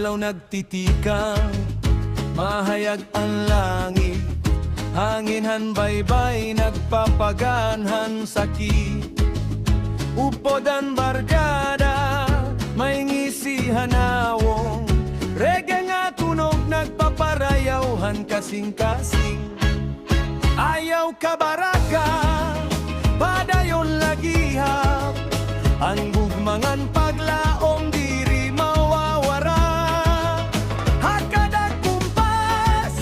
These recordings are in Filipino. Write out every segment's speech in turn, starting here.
adlaw nagtitikang, mahayag ang langit. Hanginhan baybay nagpapaganhan sakit. Upodan barkada, may ngisihan awong. Reggae nga tunog nagpaparayawhan kasing-kasing. Ayaw ka baraka, padayon lagihap. Ang bugmangan paglaom diri mawawara. Hakada kumpas,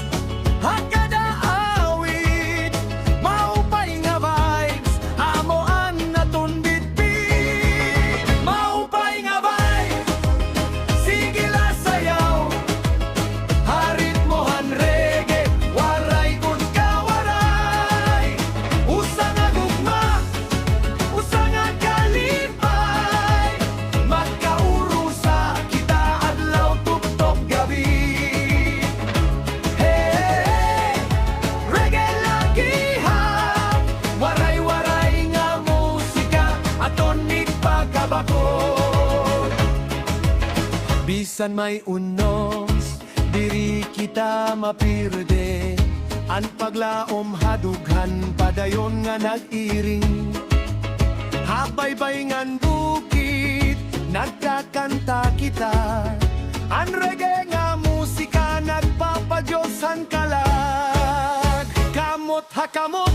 hakada awit, maupay nga vibes, amoan naton bitbit. Maupay nga vibes, sige la sayaw. Harit mohan reggae, waray kun kawaray. Usa nga gugma, usa nga kalipay. Magkaurusa kita adlaw tuktok gabi. Hey, reggae lagihap, waray-waray nga musika aton nagpakabakod. Bisan may unos, diri kita mapirde. Ang paglaom hadughan padayon nga nag-iring. Habaybay ngan bukid, nagkakanta kita. Ang reggae nga musika nagpapadyos ang kalag. Kamot ha kamot